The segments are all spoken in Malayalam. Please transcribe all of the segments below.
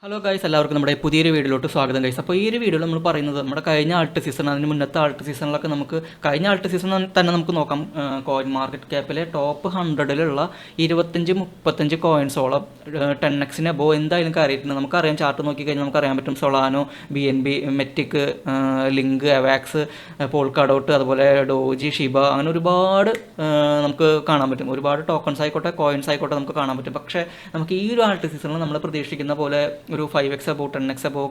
ഹലോ ഗൈസ്, എല്ലാവർക്കും നമ്മുടെ പുതിയൊരു വീഡിയോയിലോട്ട് സ്വാഗതം ഗൈസ്. അപ്പോൾ ഈ ഒരു വീഡിയോയിൽ നമ്മൾ പറയുന്നത് നമ്മുടെ കഴിഞ്ഞ ആൾട്ട് സീസൺ, അതിന് മുന്നത്തെ ആൾട്ട് സീസണിലൊക്കെ നമുക്ക് കഴിഞ്ഞ ആൾട്ട് സീസൺ തന്നെ നമുക്ക് നോക്കാം. കോയിൻ മാർക്കറ്റ് ക്യാപ്പിലെ ടോപ്പ് 100ലുള്ള 25-35 കോയിൻസോളം 10x അബോവ് എന്തായാലും കയറിയിട്ടുണ്ട്. നമുക്കറിയാം, ചാർട്ട് നോക്കിക്കഴിഞ്ഞാൽ നമുക്കറിയാൻ പറ്റും. Solana, BNB, Matic, link, Avax, Polkadot, അതുപോലെ ഡോജി, ഷിബ, അങ്ങനെ ഒരുപാട് നമുക്ക് കാണാൻ പറ്റും. ഒരുപാട് ടോക്കൺസ് ആയിക്കോട്ടെ, കോയിൻസ് ആയിക്കോട്ടെ നമുക്ക് കാണാൻ പറ്റും. പക്ഷേ നമുക്ക് ഈ ഒരു ആൾട്ട് സീസണിൽ നമ്മൾ പ്രതീക്ഷിക്കുന്ന പോലെ ഒരു 5x അബോ 10x അബോ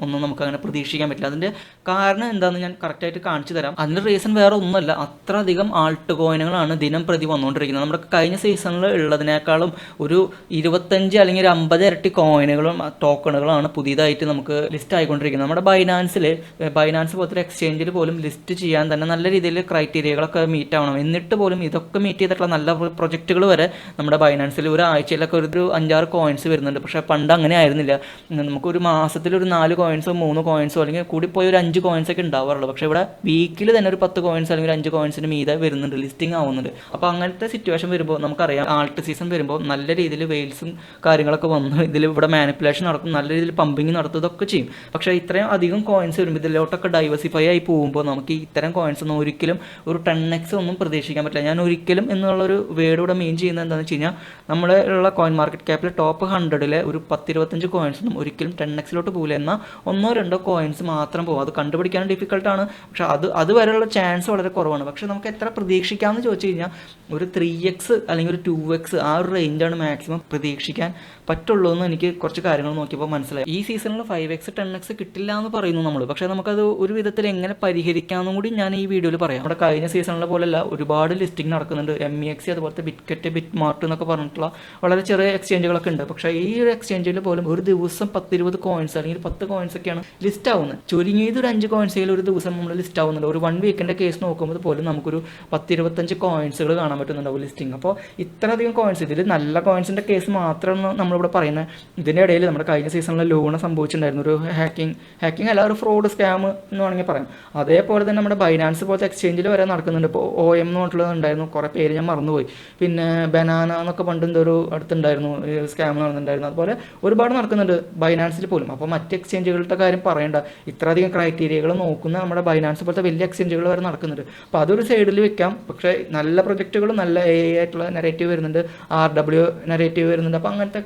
ഒന്നും നമുക്ക് അങ്ങനെ പ്രതീക്ഷിക്കാൻ പറ്റില്ല. അതിൻ്റെ കാരണം എന്താണെന്ന് ഞാൻ കറക്റ്റായിട്ട് കാണിച്ചു തരാം. അതിൻ്റെ റീസൺ വേറെ ഒന്നുമല്ല, അത്രയധികം ആൾട്ട് കോയിനുകളാണ് ദിനം പ്രതി വന്നുകൊണ്ടിരിക്കുന്നത്. നമ്മുടെ കഴിഞ്ഞ സീസണിൽ ഉള്ളതിനേക്കാളും ഒരു 25 അല്ലെങ്കിൽ ഒരു 50 ഇരട്ടി കോയിനുകളും ടോക്കണുകളാണ് പുതിയതായിട്ട് നമുക്ക് ലിസ്റ്റ് ആയിക്കൊണ്ടിരിക്കുന്നത്. നമ്മുടെ ബൈനാൻസ് പോലത്തെ എക്സ്ചേഞ്ചിൽ പോലും ലിസ്റ്റ് ചെയ്യാൻ തന്നെ നല്ല രീതിയിൽ ക്രൈറ്റീരിയകളൊക്കെ മീറ്റ് ആവണം. എന്നിട്ട് പോലും ഇതൊക്കെ മീറ്റ് ചെയ്തിട്ടുള്ള നല്ല പ്രൊജക്റ്റുകൾ വരെ നമ്മുടെ ബൈനാൻസിൽ ഒരാഴ്ചയിലൊക്കെ ഒരു 5-6 കോയിൻസ് വരുന്നുണ്ട്. പക്ഷേ പണ്ട് അങ്ങനെ ആയിരുന്നില്ല. നമുക്കൊരു മാസത്തിൽ ഒരു 4 കോയിൻസോ 3 കോയിൻസോ അല്ലെങ്കിൽ കൂടിപ്പോയി ഒരു 5 കോയിൻസൊക്കെ ഉണ്ടാവാറുള്ളൂ. പക്ഷേ ഇവിടെ വീക്കിൽ തന്നെ ഒരു 10 കോയിൻസ് അല്ലെങ്കിൽ 5 കോയിൻസിന് മീതെ വരുന്നുണ്ട്, ലിസ്റ്റിംഗ് ആവുന്നുണ്ട്. അപ്പോൾ അങ്ങനത്തെ സിറ്റുവേഷൻ വരുമ്പോൾ നമുക്കറിയാം, ആൾട്ട് സീസൺ വരുമ്പോൾ നല്ല രീതിയിൽ വെയിൽസും കാര്യങ്ങളൊക്കെ വന്ന് ഇവിടെ മാനിപ്പുലേഷൻ നടക്കും, നല്ല രീതിയിൽ പമ്പിങ് നടത്തും, ഇതൊക്കെ ചെയ്യും. പക്ഷേ ഇത്രയും അധികം കോയിൻസ് വരുമ്പോൾ ഇതിലോട്ടൊക്കെ ഡൈവേഴ്സിഫൈ ആയി പോകുമ്പോൾ നമുക്ക് ഇത്തരം കോയിൻസ് ഒന്നും ഒരിക്കലും ഒരു 10x ഒന്നും പ്രതീക്ഷിക്കാൻ പറ്റില്ല. ഞാൻ ഒരിക്കലും എന്നുള്ളൊരു വേർഡ് ഇവിടെ മീൻ ചെയ്യുന്നത് എന്താണെന്ന് വെച്ച് കഴിഞ്ഞാൽ, നമ്മുടെ ഉള്ള കോയിൻ മാർക്കറ്റ് ക്യാപ്പിൽ ടോപ്പ് 100ലെ ഒരു 10-25 കോയിൻസ് ഒന്നും ഒരിക്കലും 10xലോട്ട് പോകില്ല. എന്നാൽ 1-2 കോയിൻസ് മാത്രം പോകും. അത് കണ്ടുപിടിക്കാൻ ഡിഫിക്കൽട്ടാണ്. പക്ഷേ അതുവരെയുള്ള ചാൻസ് വളരെ കുറവാണ്. പക്ഷേ നമുക്ക് എത്ര പ്രതീക്ഷിക്കാമെന്ന് ചോദിച്ചു കഴിഞ്ഞാൽ, ഒരു 3x അല്ലെങ്കിൽ ഒരു 2x ആ ഒരു റേഞ്ചാണ് മാക്സിമം പ്രതീക്ഷിക്കാൻ പറ്റുള്ളൂ എന്ന് എനിക്ക് കുറച്ച് കാര്യങ്ങൾ നോക്കിയപ്പോൾ മനസ്സിലായി. ഈ സീസണിൽ 5x 10x കിട്ടില്ല എന്ന് പറയുന്നു നമ്മൾ. പക്ഷേ നമുക്കത് ഒരു വിധത്തിൽ എങ്ങനെ പരിഹരിക്കാമെന്നും കൂടി ഞാൻ ഈ വീഡിയോയിൽ പറയാം. നമ്മുടെ കഴിഞ്ഞ സീസണിലെ പോലെയല്ല, ഒരുപാട് ലിസ്റ്റിംഗ് നടക്കുന്നുണ്ട്. MEX, അതുപോലത്തെ ബിറ്റ്കറ്റ്, ബിറ്റ്മാർട്ട് എന്നൊക്കെ പറഞ്ഞിട്ടുള്ള വളരെ ചെറിയ എക്സ്ചേഞ്ചുകളൊക്കെ ഉണ്ട്. പക്ഷേ ഈ ഒരു എക്സ്ചേഞ്ചിൽ പോലും ഒരു ദിവസം 10-20 കോയിൻസ് അല്ലെങ്കിൽ 10 കോയിൻസ് ഒക്കെയാണ് ലിസ്റ്റ് ആവുന്നത്. ചുരുങ്ങിയത് ഒരു 5 കോയിൻസിൽ ഒരു ദിവസം നമ്മൾ ലിസ്റ്റ് ആവുന്നുണ്ട്. ഒരു 1 വീക്കിൻ്റെ കേസ് നോക്കുമ്പോൾ പോലും നമുക്കൊരു 10-25 കോയിൻസുകൾ കാണാൻ പറ്റുന്നുണ്ടാവും ലിസ്റ്റിംഗ്. അപ്പോൾ ഇത്രയധികം കോയിൻസ്, ഇതിൽ നല്ല കോയിൻസിൻ്റെ കേസ് മാത്രമാണ് നമ്മളിവിടെ പറയുന്നത്. ഇതിൻ്റെ ഇടയിൽ നമ്മുടെ കഴിഞ്ഞ സീസണിൽ ലോൺ സംഭവിച്ചിട്ടുണ്ടായിരുന്നു. ഒരു ഹാക്കിംഗ് അല്ല, ഒരു ഫ്രോഡ് സ്കാം എന്ന് വേണമെങ്കിൽ പറയാം. അതേപോലെ തന്നെ നമ്മുടെ ബൈനാൻസ് പോലത്തെ എക്സ്ചേഞ്ചിൽ വരെ നടക്കുന്നുണ്ട്. ഇപ്പോൾ OM എന്ന് പറഞ്ഞിട്ടുള്ളത് ഉണ്ടായിരുന്നു, കുറേ പേര് ഞാൻ മറന്നുപോയി. പിന്നെ ബനാന എന്നൊക്കെ പണ്ട് എന്തൊരു അടുത്തുണ്ടായിരുന്നു, സ്കാം നടന്നിട്ടുണ്ടായിരുന്നു. അതുപോലെ ഒരുപാട് നടക്കുന്നുണ്ട് ബൈനാൻസിൽ പോലും. അപ്പോൾ മറ്റ് എക്സ്ചേഞ്ചുകളുടെ കാര്യം പറയേണ്ട, ഇത്രയധികം ക്രൈറ്റീരിയകൾ നോക്കുന്ന നമ്മുടെ ബൈനാൻസ് പോലത്തെ വലിയ എക്സ്ചേഞ്ചുകൾ വരെ നടക്കുന്നുണ്ട്. അപ്പോൾ അതൊരു സൈഡിൽ വെക്കാം. പക്ഷേ നല്ല പ്രൊജക്റ്റുകളും നല്ല AI ആയിട്ടുള്ള നെറേറ്റീവ് വരുന്നുണ്ട്, RW നെറേറ്റീവ് വരുന്നുണ്ട്. അപ്പോൾ അങ്ങനത്തെ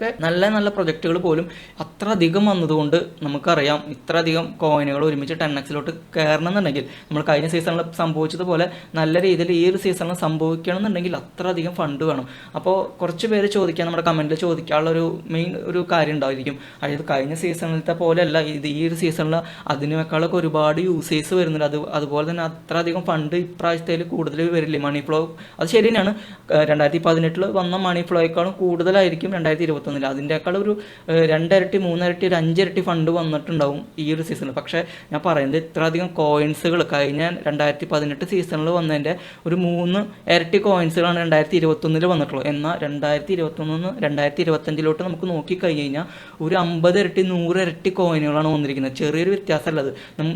നല്ല പ്രൊജക്റ്റുകൾ പോലും അത്ര അധികം വന്നതുകൊണ്ട് നമുക്കറിയാം, ഇത്രയധികം കോയിനുകൾ ഒരുമിച്ച് 10xലോട്ട് കയറണമെന്നുണ്ടെങ്കിൽ, നമ്മൾ കഴിഞ്ഞ സീസണിൽ സംഭവിച്ചതുപോലെ നല്ല രീതിയിൽ ഈ ഒരു സീസണിൽ സംഭവിക്കണമെന്നുണ്ടെങ്കിൽ അത്ര അധികം ഫണ്ട് വേണം. അപ്പോൾ കുറച്ച് പേര് ചോദിക്കാൻ, നമ്മുടെ കമൻറ്റിൽ ചോദിക്കാനുള്ള മെയിൻ ഒരു കാര്യം ഉണ്ടായിരിക്കും, അതായത് കഴിഞ്ഞ സീസണിലത്തെ പോലെയല്ല ഈ ഒരു സീസണിൽ അതിനേക്കാളൊക്കെ ഒരുപാട് യൂസേഴ്സ് വരുന്നുണ്ട്. അതുപോലെ തന്നെ അത്ര അധികം ഫണ്ട് ഇപ്രാവശ്യത്തിൽ കൂടുതൽ വരില്ലേ? മണി ഫ്ലോ അത് ശരി തന്നെയാണ്. 2018 വന്ന മണി ഫ്ലോയേക്കാളും കൂടുതലായിരിക്കും 2021. അതിൻ്റെക്കാൾ ഒരു 2 ഇരട്ടി 3 ഇരട്ടി ഒരു 5 ഇരട്ടി ഫണ്ട് വന്നിട്ടുണ്ടാവും ഈ ഒരു സീസണിൽ. പക്ഷേ ഞാൻ പറയുന്നത്, ഇത്രയധികം കോയിൻസുകൾ കഴിഞ്ഞ 2018 സീസണിൽ വന്നതിൻ്റെ ഒരു 3 ഇരട്ടി കോയിൻസുകളാണ് 2021 വന്നിട്ടുള്ളത്. എന്നാൽ 2021 2025 നമുക്ക് നോക്കിക്കഴിഞ്ഞാൽ ഒരു 50 ഇരട്ടി 100 ഇരട്ടി കോയിനുകളാണ് വന്നിരിക്കുന്നത്. ചെറിയൊരു വ്യത്യാസമല്ലത്.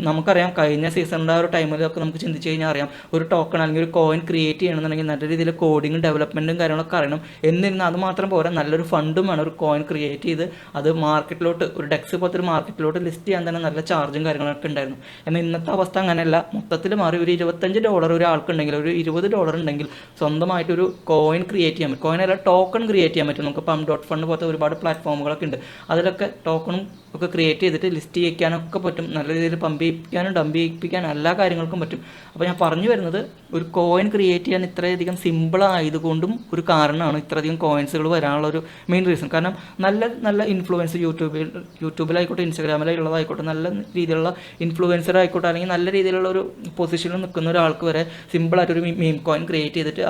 നമുക്കറിയാം, കഴിഞ്ഞ സീസണിൻ്റെ ആ ഒരു ടൈമിലൊക്കെ നമുക്ക് ചിന്തിച്ച് കഴിഞ്ഞാൽ അറിയാം, ഒരു ടോക്കൺ അല്ലെങ്കിൽ ഒരു കോയിൻ ക്രിയേറ്റ് ചെയ്യണമെന്നുണ്ടെങ്കിൽ നല്ല രീതിയിൽ കോഡിങ്ങും ഡെവലപ്മെൻറ്റും കാര്യങ്ങളൊക്കെ അറിയണം. എന്നിരുന്നാൽ അത് മാത്രം പോരാ, നല്ലൊരു ഫണ്ടും വേണം. ഒരു കോയിൻ ക്രിയേറ്റ് ചെയ്ത് അത് മാർക്കറ്റിലോട്ട്, ഒരു ഡെക്സ് പോലത്തെ ഒരു മാർക്കറ്റിലോട്ട് ലിസ്റ്റ് ചെയ്യാൻ തന്നെ നല്ല ചാർജും കാര്യങ്ങളൊക്കെ ഉണ്ടായിരുന്നു. എന്നാൽ ഇന്നത്തെ അവസ്ഥ അങ്ങനെയല്ല, മൊത്തത്തിൽ മാറി. ഒരു $25 ഒരാൾക്കുണ്ടെങ്കിൽ, ഒരു $20 ഉണ്ടെങ്കിൽ സ്വന്തമായിട്ടൊരു കോയിൻ ക്രിയേറ്റ് ചെയ്യാൻ പറ്റും. കോയിൻ അല്ല, ടോക്കൺ ക്രിയേറ്റ് ചെയ്യാൻ പറ്റും. നമുക്ക് pump.fund പോലത്തെ ഒരുപാട് പ്ലാറ്റ്ഫോമുകളൊക്കെ ഉണ്ട്. അതിലൊക്കെ ടോക്കണും ഒക്കെ ക്രിയേറ്റ് ചെയ്തിട്ട് ലിസ്റ്റ് ചെയ്യിക്കാനൊക്കെ പറ്റും. നല്ല രീതിയിൽ പമ്പ് ചെയ്യിപ്പിക്കാനും ഡംപ് ചെയ്യിപ്പിക്കാനും എല്ലാ കാര്യങ്ങൾക്കും പറ്റും. അപ്പോൾ ഞാൻ പറഞ്ഞു വരുന്നത്, ഒരു കോയിൻ ക്രിയേറ്റ് ചെയ്യാൻ ഇത്രയധികം സിമ്പിൾ ആയതുകൊണ്ടും ഒരു കാരണമാണ് ഇത്രയധികം കോയിൻസുകൾ വരാനുള്ള ഒരു മെയിൻ റീസൺ. കാരണം നല്ല ഇൻഫ്ലുവൻസ് യൂട്യൂബിലായിക്കോട്ടെ, ഇൻസ്റ്റാഗ്രാമിലുള്ളതായിക്കോട്ടെ, നല്ല രീതിയിലുള്ള ഇൻഫ്ലുവൻസർ ആയിക്കോട്ടെ, അല്ലെങ്കിൽ നല്ല രീതിയിലുള്ള ഒരു പൊസിഷനിൽ നിൽക്കുന്ന ഒരാൾക്ക് വരെ സിമ്പിളായിട്ടൊരു മീം കോയിൻ ക്രിയേറ്റ് ചെയ്തിട്ട്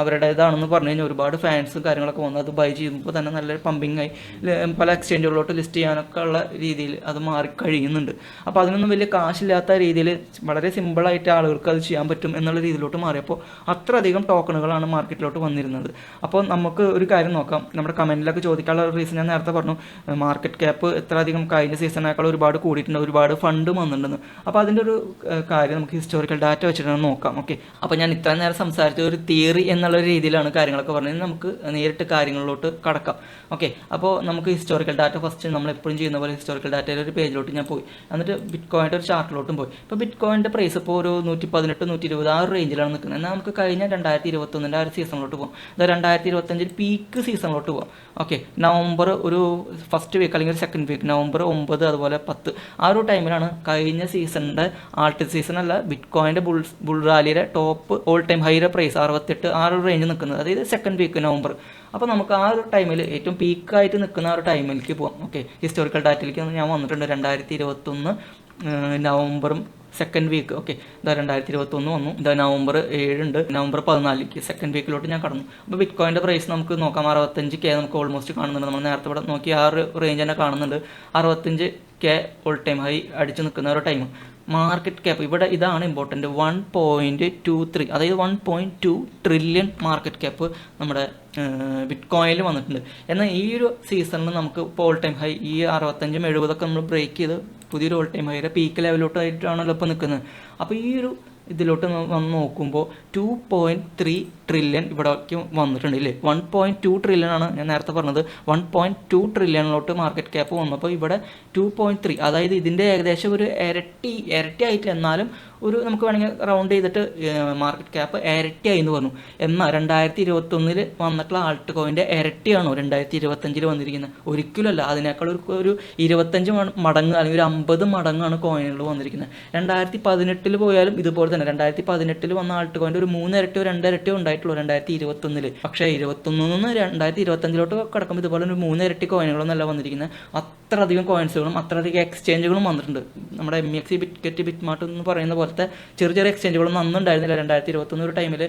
അവരുടേതാണെന്ന് പറഞ്ഞു കഴിഞ്ഞാൽ ഒരുപാട് ഫാൻസും കാര്യങ്ങളൊക്കെ വന്ന് അത് ബൈ ചെയ്യുമ്പോൾ തന്നെ നല്ലൊരു പമ്പിങ് ആയി പല എക്സ്ചേഞ്ചുകളിലോട്ട് ലിസ്റ്റ് ചെയ്യാനൊക്കെ ഉള്ള രീതിയിൽ അത് മാറിക്കഴിയുന്നുണ്ട്. അപ്പോൾ അതിനൊന്നും വലിയ കാശില്ലാത്ത രീതിയിൽ വളരെ സിമ്പിളായിട്ട് ആളുകൾക്ക് അത് ചെയ്യാൻ പറ്റും എന്നുള്ള രീതിയിലോട്ട് മാറിയപ്പോൾ അത്രയധികം ടോക്കണുകളാണ് മാർക്കറ്റിലോട്ട് വന്നിരുന്നത്. അപ്പോൾ നമുക്ക് ഒരു കാര്യം നോക്കാം. നമ്മുടെ കമൻറ്റിലൊക്കെ ചോദിക്കാനുള്ള റീസൺ ഞാൻ നേരത്തെ പറഞ്ഞു, മാർക്കറ്റ് ക്യാപ്പ് എത്ര അധികം കഴിഞ്ഞ സീസണേക്കാൾ ഒരുപാട് കൂടിയിട്ടുണ്ട്, ഒരുപാട് ഫണ്ട് വന്നിട്ടുണ്ടെന്ന്. അപ്പോൾ അതിൻ്റെ ഒരു കാര്യം നമുക്ക് ഹിസ്റ്റോറിക്കൽ ഡാറ്റ വെച്ചിട്ടാണ് നോക്കാം. ഓക്കെ, അപ്പോൾ ഞാൻ ഇത്ര നേരം സംസാരിച്ച ഒരു തിയറി എന്നുള്ള രീതിയിലാണ് കാര്യങ്ങളൊക്കെ പറഞ്ഞത്. നമുക്ക് നേരിട്ട് കാര്യങ്ങളിലോട്ട് കടക്കാം. ഓക്കെ, അപ്പോൾ നമുക്ക് ഹിസ്റ്റോറിക്കൽ ഡാറ്റ ഫസ്റ്റ് ഫസ്റ്റ് നമ്മൾ എപ്പോഴും ചെയ്യുന്ന പോലെ ഹിസ്റ്റോറിക്കൽ ഡാറ്റയുടെ ഒരു പേജിലോട്ട് ഞാൻ പോയി. എന്നിട്ട് ബിറ്റ് കോയിൻ്റെ ഒരു ചാർട്ടിലോട്ടും പോയി. ഇപ്പോൾ ബിറ്റ് കോയിൻ്റെ പ്രൈസ് ഇപ്പോൾ ഒരു 118, 120 ആ ഒരു റേഞ്ചിലാണ് നിൽക്കുന്നത്. എന്നാൽ നമുക്ക് കഴിഞ്ഞ 2021 ആ ഒരു സീസണിലോട്ട് പോകാം. അത് 2025 പീക്ക് സീസണിലോട്ട് പോകാം. ഓക്കെ, നവംബർ ഒരു ഫസ്റ്റ് വീക്ക് അല്ലെങ്കിൽ ഒരു സെക്കൻഡ് വീക്ക്, നവംബർ 9 അതുപോലെ 10 ആ ഒരു ടൈമിലാണ് കഴിഞ്ഞ സീസണിൻ്റെ ആൾട്ട് സീസൺ അല്ല ബിറ്റ് കോയിൻ്റെ ബുൾ റാലിയുടെ ടോപ്പ് ഓൾ ടൈം ഹൈയുടെ പ്രൈസ് 68 ആ ഒരു റേഞ്ച് നിൽക്കുന്നത്. അതായത് സെക്കൻഡ് വീക്ക് നവംബർ. അപ്പോൾ നമുക്ക് ആ ഒരു ടൈമിൽ ഏറ്റവും പീക്കായിട്ട് നിൽക്കുന്ന ആ ഒരു ടൈമിലേക്ക് പോകാം. ഓക്കെ, ഹിസ്റ്റോറിക്കൽ ഡാറ്റയിലേക്ക് ഞാൻ വന്നിട്ടുണ്ട്. 2021 നവംബറും സെക്കൻഡ് വീക്ക്. ഓക്കെ, ഇതാ 2021 വന്നു. ഇതാ നവംബർ 7 ഉണ്ട്. നവംബർ 14 സെക്കൻഡ് വീക്കിലോട്ട് ഞാൻ കടന്നു. അപ്പോൾ ബിറ്റ് കോയിൻ്റെ പ്രൈസ് നമുക്ക് നോക്കാം. 65K നമുക്ക് ഓൾമോസ്റ്റ് കാണുന്നുണ്ട്. നമ്മൾ നേരത്തെ ഇവിടെ നോക്കി ആ ഒരു റേഞ്ച് തന്നെ കാണുന്നുണ്ട്. 65K ഓൾ ടൈം ഹൈ അടിച്ച് നിൽക്കുന്ന ഒരു ടൈം. മാർക്കറ്റ് ക്യാപ്പ് ഇവിടെ ഇതാണ് ഇമ്പോർട്ടൻറ്റ്, 1.23, അതായത് 1.2 ട്രില്യൺ മാർക്കറ്റ് ക്യാപ്പ് നമ്മുടെ ബിറ്റ് കോയിനിൽ വന്നിട്ടുണ്ട്. എന്നാൽ ഈ ഒരു സീസണിൽ നമുക്ക് ഇപ്പോൾ ഓൾ ടൈം ഹൈ ഈ 65, 70 നമ്മൾ ബ്രേക്ക് ചെയ്ത് പുതിയൊരു ഓൾ ടൈം ഹൈയുടെ പീക്ക് ലെവലിലോട്ടായിട്ടാണല്ലോ ഇപ്പോൾ നിൽക്കുന്നത്. അപ്പോൾ ഈ ഒരു ഇതിലോട്ട് വന്ന് നോക്കുമ്പോൾ 2.3 ട്രില്യൺ ഇവിടേക്ക് വന്നിട്ടുണ്ട് ഇല്ലേ. 1.2 ട്രില്യൺ ആണ് ഞാൻ നേരത്തെ പറഞ്ഞത്. 1.2 ട്രില്യണിലോട്ട് മാർക്കറ്റ് ക്യാപ്പ് വന്നപ്പോൾ ഇവിടെ 2.3, അതായത് ഇതിൻ്റെ ഏകദേശം ഒരു ഇരട്ടി ആയിട്ട്, എന്നാലും ഒരു നമുക്ക് വേണമെങ്കിൽ റൗണ്ട് ചെയ്തിട്ട് മാർക്കറ്റ് ക്യാപ്പ് ഇരട്ടിയായി എന്ന് പറഞ്ഞു. എന്നാൽ 2021 വന്നിട്ടുള്ള ആൾട്ട് കോയിൻ്റെ ഇരട്ടിയാണോ 2025 വന്നിരിക്കുന്നത്? ഒരിക്കലുമല്ല. അതിനേക്കാൾ ഒരു 25 മടങ്ങ് അല്ലെങ്കിൽ ഒരു 50 മടങ്ങാണ് കോയിനുകൾ വന്നിരിക്കുന്നത്. 2018 പോയാലും ഇതുപോലെ തന്നെ 2018 വന്ന ആൾട്ട് കോയിൻ്റെ ഒരു 3 ഇരട്ടിയോ 2 ഇരട്ടിയോ ഉണ്ടായിട്ടുള്ളൂ 2021. പക്ഷേ 2021 നിന്ന് 2025 കിടക്കുമ്പോൾ ഇതുപോലെ ഒരു 3 ഇരട്ടി കോയിനുകളൊന്നല്ല വന്നിരിക്കുന്നത്. അത്രയധികം കോയിൻസുകളും അത്രയധികം എക്സ്ചേഞ്ചുകളും വന്നിട്ടുണ്ട്. നമ്മുടെ MEXC, ബിറ്റ്ഗെറ്റ്, ബിറ്റ്മാർട്ട് എന്ന് പറയുന്ന പോലത്തെ ചെറിയ എക്സ്ചേഞ്ചുകളൊന്നും അന്നും ഉണ്ടായിരുന്നില്ല 2021 ഒരു ടൈമിൽ.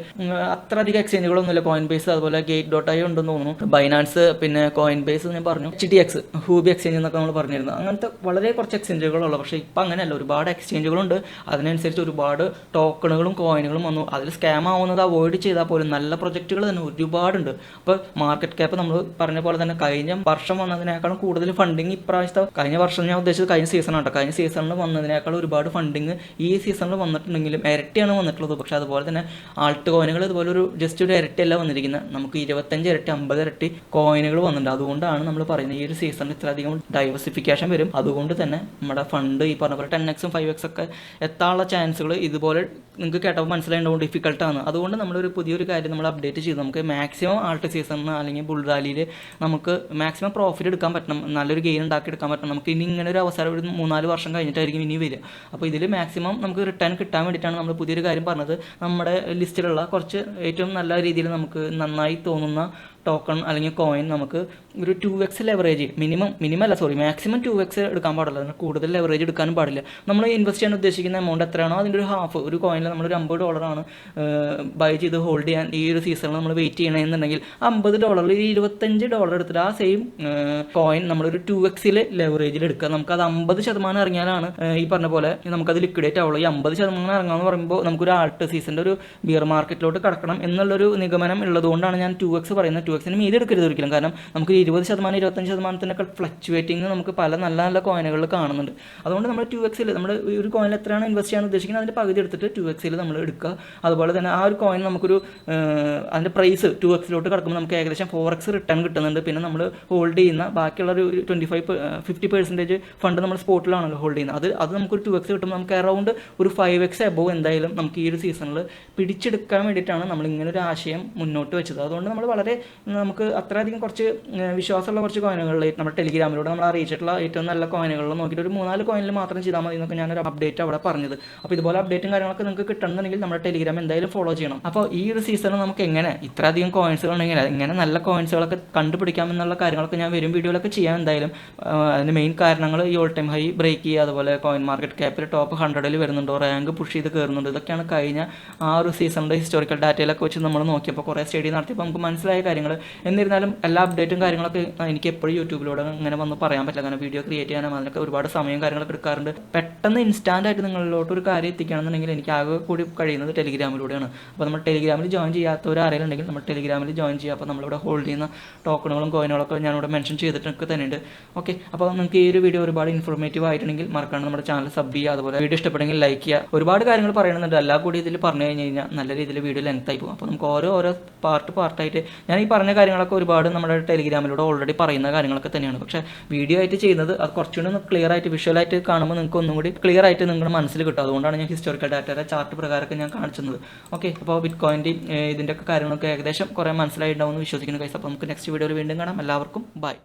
അത്രയധികം എക്സ്ചേഞ്ചുകളൊന്നുമില്ല. കോയിൻ ബേസ് അതുപോലെ Gate.io ഉണ്ടെന്ന് തോന്നുന്നു, ബൈനാൻസ്, പിന്നെ കോയിൻ ബേസ് ഞാൻ പറഞ്ഞു, HTX, ഹൂബി എക്സ്ചേഞ്ച് എന്നൊക്കെ നമ്മൾ പറഞ്ഞിരുന്നു. അങ്ങനത്തെ വളരെ കുറച്ച് എക്സ്ചേഞ്ചുകളുള്ളൂ. പക്ഷേ ഇപ്പം അങ്ങനെയല്ല, ഒരുപാട് എക്സ്ചേഞ്ചുകളുണ്ട്. അതിനനുസരിച്ച് ഒരുപാട് ടോക്കണുകളും കോയിനുകളും വന്നു. അതിൽ സ്കാം ആവുന്നത് അവോയ്ഡ് ചെയ്താൽ പോലും നല്ല പ്രൊജക്റ്റുകൾ തന്നെ ഒരുപാടുണ്ട്. അപ്പോൾ മാർക്കറ്റ് ക്യാപ്പ് നമ്മൾ പറഞ്ഞ പോലെ തന്നെ കഴിഞ്ഞ വർഷം വന്നതിനേക്കാളും കൂടുതൽ ഫണ്ടിങ് ഇപ്രാവശ്യത്തെ, കഴിഞ്ഞ വർഷം ഞാൻ ഉദ്ദേശിച്ചത് കഴിഞ്ഞ സീസണാണ് കേട്ടോ. കഴിഞ്ഞ സീസണിൽ വന്നതിനേക്കാൾ ഒരുപാട് ഫണ്ടിങ് ഈ സീസണിൽ വന്നിട്ടുണ്ടെങ്കിലും ഇരട്ടിയാണ് വന്നിട്ടുള്ളത്. പക്ഷേ അതുപോലെ തന്നെ ആൾട്ട് കോയിനുകൾ ഇതുപോലെ ഒരു ജസ്റ്റ് ഒരു ഇരട്ടിയല്ല വന്നിരിക്കുന്നത്. നമുക്ക് 25 ഇരട്ടി 50 ഇരട്ടി കോയിനുകൾ വന്നിട്ടുണ്ട്. അതുകൊണ്ടാണ് നമ്മൾ പറയുന്നത് ഈ ഒരു സീസണിൽ ഇത്രയധികം ഡൈവേഴ്സിഫിക്കേഷൻ വരും. അതുകൊണ്ട് തന്നെ നമ്മുടെ ഫണ്ട് ഈ പറഞ്ഞ പോലെ 10x 5x ഒക്കെ എത്താനുള്ള ചാൻസുകൾ ഇതുപോലെ നിങ്ങൾക്ക് കേട്ടപ്പോൾ മനസ്സിലായിട്ടുണ്ടാവും ഡിഫിക്കൽട്ടാണ്. അതുകൊണ്ട് നമ്മളൊരു പുതിയൊരു കാര്യം നമ്മൾ അപ്ഡേറ്റ് ചെയ്ത് നമുക്ക് മാക്സിമം ആൾട്ട് സീസണിന് അല്ലെങ്കിൽ ബുൾ റാലിയിൽ നമുക്ക് മാക്സിമം പ്രോഫിറ്റ് എടുക്കാൻ പറ്റണം, നല്ലൊരു ഗെയിൻ ഉണ്ടാക്കി എടുക്കാൻ പറ്റണം. നമുക്ക് ഇനി ഇങ്ങനെ ഒരു അവസരം ഒരു 3-4 വർഷം കഴിഞ്ഞിട്ടായിരിക്കും ഇനി വരിക. അപ്പോൾ ഇതിൽ മാക്സിമം നമുക്ക് റിട്ടേൺ കിട്ടാൻ വേണ്ടിയിട്ടാണ് നമ്മൾ പുതിയൊരു കാര്യം പറഞ്ഞത്. നമ്മുടെ ലിസ്റ്റിലുള്ള കുറച്ച് ഏറ്റവും നല്ല രീതിയിൽ നമുക്ക് നന്നായി തോന്നുന്ന ടോക്കൺ അല്ലെങ്കിൽ കോയിൻ നമുക്ക് ഒരു 2x ലെവറേജ് മാക്സിമം 2x എടുക്കാൻ പാടില്ല. അതിന് കൂടുതൽ ലെവറേജ് എടുക്കാനും പാടില്ല. നമ്മൾ ഇൻവെസ്റ്റ് ചെയ്യാൻ ഉദ്ദേശിക്കുന്ന എമൗണ്ട് എത്രയാണോ അതിൻ്റെ ഒരു ഹാഫ്, ഒരു കോയിനിൽ നമ്മളൊരു $50 ബൈ ചെയ്ത് ഹോൾഡ് ചെയ്യാൻ ഈ ഒരു സീസണിൽ നമ്മൾ വെയിറ്റ് ചെയ്യണമെന്നുണ്ടെങ്കിൽ $50 $25 എടുത്തിട്ട് ആ സെയിം കോയിൻ നമ്മളൊരു 2x ലെവറേജിൽ എടുക്കുക. നമുക്കത് 50% ഇറങ്ങിയാലാണ് ഈ പറഞ്ഞ പോലെ നമുക്കത് ലിക്വിഡേറ്റ് ആവുള്ളൂ. ഈ 50% ഇറങ്ങാമെന്ന് പറയുമ്പോൾ നമുക്കൊരു ആൾട്ട് സീസണിൻ്റെ ഒരു ബിയർ മാർക്കറ്റിലോട്ട് കടക്കണം എന്നുള്ളൊരു നിഗമനം ഉള്ളതുകൊണ്ടാണ് ഞാൻ 2x പറയുന്നത്. 2x മീതി എടുക്കരുത് ഒരിക്കലും. കാരണം നമുക്ക് 20%, 25%-ക്കെ ഫ്ലക്ച്വേറ്റിംഗ് നമുക്ക് പല നല്ല കോയിനുകളിൽ കാണുന്നുണ്ട്. അതുകൊണ്ട് നമ്മൾ 2x നമ്മൾ ഒരു കോയിനിൽ എത്രയാണ് ഇൻവെസ്റ്റ് ചെയ്യാൻ ഉദ്ദേശിക്കുന്നത് അതിൻ്റെ പകുതി എടുത്തിട്ട് 2x നമ്മൾ എടുക്കുക. അതുപോലെ തന്നെ ആ ഒരു കോയിൻ നമുക്കൊരു അതിൻ്റെ പ്രൈസ് 2x കിടക്കുമ്പോൾ നമുക്ക് ഏകദേശം 4x റിട്ടേൺ കിട്ടുന്നുണ്ട്. പിന്നെ നമ്മൾ ഹോൾഡ് ചെയ്യുന്ന ബാക്കിയുള്ള ഒരു 50% ഫണ്ട് നമ്മൾ സ്പോട്ടിലാണല്ലോ ഹോൾഡ് ചെയ്യുന്നത്. അത് നമുക്കൊരു 2x കിട്ടുമ്പോൾ നമുക്ക് അറൗണ്ട് ഒരു 5x എബോവ് എന്തായാലും നമുക്ക് ഈ ഒരു സീസണിൽ പിടിച്ചെടുക്കാൻ വേണ്ടിയിട്ടാണ് നമ്മൾ ഇങ്ങനെ ഒരു ആശയം മുന്നോട്ട് വെച്ചത്. അതുകൊണ്ട് നമ്മൾ വളരെ നമുക്ക് അത്രയധികം കുറച്ച് വിശ്വാസമുള്ള കുറച്ച് കോയിനുകളിൽ നമ്മുടെ ടെലിഗ്രാമിലൂടെ നമ്മൾ അറിയിച്ചിട്ടുള്ള ഏറ്റവും നല്ല കോയിനുകളിൽ നോക്കിയിട്ട് ഒരു 3-4 കോയിനിൽ മാത്രം ചെയ്താൽ മതി എന്നൊക്കെ ഞാനൊരു അപ്ഡേറ്റ് അവിടെ പറഞ്ഞത്. അപ്പോൾ ഇതുപോലെ അപ്ഡേറ്റും കാര്യങ്ങളൊക്കെ നിങ്ങൾക്ക് കിട്ടണമെന്നുണ്ടെങ്കിൽ നമ്മുടെ ടെലിഗ്രാം എന്തായാലും ഫോളോ ചെയ്യണം. അപ്പോൾ ഈ ഒരു സീസണിൽ നമുക്ക് എങ്ങനെ ഇത്രയധികം കോയിൻസുകളുണ്ടെങ്കിൽ എങ്ങനെ നല്ല കോയിൻസുകളൊക്കെ കണ്ടുപിടിക്കാമെന്നുള്ള കാര്യങ്ങളൊക്കെ ഞാൻ വരും വീഡിയോയിലൊക്കെ ചെയ്യാം എന്തായാലും. അതിന് മെയിൻ കാരണങ്ങൾ ഈ ഓൾ ടൈം ഹൈ ബ്രേക്ക് ചെയ്യുക, അതുപോലെ കോയിൻ മാർക്കറ്റ് ക്യാപ്പിൽ ടോപ്പ് 100 വരുന്നുണ്ടോ, റാങ്ക് പുഷ് ചെയ്ത് കയറുന്നുണ്ട്. ഇതൊക്കെയാണ് കഴിഞ്ഞ ആ ഒരു സീസണിൻ്റെ ഹിസ്റ്റോറിക്കൽ ഡാറ്റയിലൊക്കെ വെച്ച് നമ്മൾ നോക്കിയപ്പോൾ കുറേ സ്റ്റഡി നടത്തിയപ്പോൾ നമുക്ക് മനസ്സിലായ കാര്യങ്ങൾ. എന്നിരുന്നാലും എല്ലാ അപ്ഡേറ്റും കാര്യങ്ങളൊക്കെ എനിക്ക് എപ്പോഴും യൂട്യൂബിലൂടെ ഇങ്ങനെ വന്ന് പറയാൻ പറ്റില്ല. കാരണം വീഡിയോ ക്രിയേറ്റ് ചെയ്യാനും അതിനൊക്കെ ഒരുപാട് സമയം കാര്യങ്ങളൊക്കെ എടുക്കാറുണ്ട്. പെട്ടെന്ന് ഇൻസ്റ്റാൻ്റ് ആയിട്ട് നിങ്ങളിലോട്ട് ഒരു കാര്യം എത്തിക്കുകയാണെന്നുണ്ടെങ്കിൽ എനിക്ക് ആകെ കൂടി കഴിയുന്നത് ടെലിഗ്രാമിലൂടെയാണ്. അപ്പോൾ നമ്മൾ ടെലിഗ്രാമിൽ ജോയിൻ ചെയ്യാത്തവർ ആരെങ്കിലും ഉണ്ടെങ്കിൽ നമ്മൾ ടെലിഗ്രാമിൽ ജോയിൻ ചെയ്യുക. അപ്പോൾ നമ്മളിവിടെ ഹോൾഡ് ചെയ്യുന്ന ടോക്കണുകളും കോയിനുകളൊക്കെ ഞാനിവിടെ മെൻഷൻ ചെയ്തിട്ടൊക്കെ തന്നെയുണ്ട്. ഓക്കെ, അപ്പോൾ നിങ്ങൾക്ക് ഈ ഒരു വീഡിയോ ഒരുപാട് ഇൻഫോർമേറ്റീവ് ആയിട്ടുണ്ടെങ്കിൽ മറക്കാണ്ട് നമ്മുടെ ചാനൽ സബ് ചെയ്യുക. അതുപോലെ വീഡിയോ ഇഷ്ടപ്പെടുമെങ്കിൽ ലൈക്ക് ചെയ്യുക. ഒരുപാട് കാര്യങ്ങൾ പറയുന്നുണ്ട്, എല്ലാം കൂടി ഇതിൽ പറഞ്ഞു കഴിഞ്ഞ് കഴിഞ്ഞാൽ നല്ല രീതിയിൽ വീഡിയോ ലെങ്ത് ആയി പോകും. അപ്പോൾ നമുക്ക് ഓരോ പാർട്ടായിട്ട് ഞാൻ ഈ പറഞ്ഞ കാര്യങ്ങളൊക്കെ ഒരുപാട് നമ്മുടെ ടെലിഗ്രാമിലൂടെ ഓൾറെഡി പറയുന്ന കാര്യങ്ങളൊക്കെ തന്നെയാണ്. പക്ഷേ വീഡിയോ ആയിട്ട് ചെയ്യുന്നത് അത് കുറച്ചുകൂടി ഒന്ന് ക്ലിയർ ആയിട്ട് വിഷ്വലായിട്ട് കാണുമ്പോൾ നിങ്ങൾക്ക് ഒന്നും കൂടി ക്ലിയർ ആയിട്ട് നിങ്ങളുടെ മനസ്സിൽ കിട്ടും. അതുകൊണ്ടാണ് ഞാൻ ഹിസ്റ്റോറിക്കൽ ഡാറ്റയുടെ ചാർട്ട് പ്രകാരമൊക്കെ ഞാൻ കാണിച്ചത്. ഓക്കെ, അപ്പോൾ ബിറ്റ്കോയിൻ്റെ ഇതിൻ്റെയൊക്കെ കാര്യങ്ങളൊക്കെ ഏകദേശം കുറേ മനസ്സിലായിട്ടുണ്ടാവുമെന്ന് വിശ്വസിക്കുന്നു ഗൈസ്. അപ്പോൾ നമുക്ക് നെക്സ്റ്റ് വീഡിയോയിൽ വീണ്ടും കാണാം. എല്ലാവർക്കും ബൈ.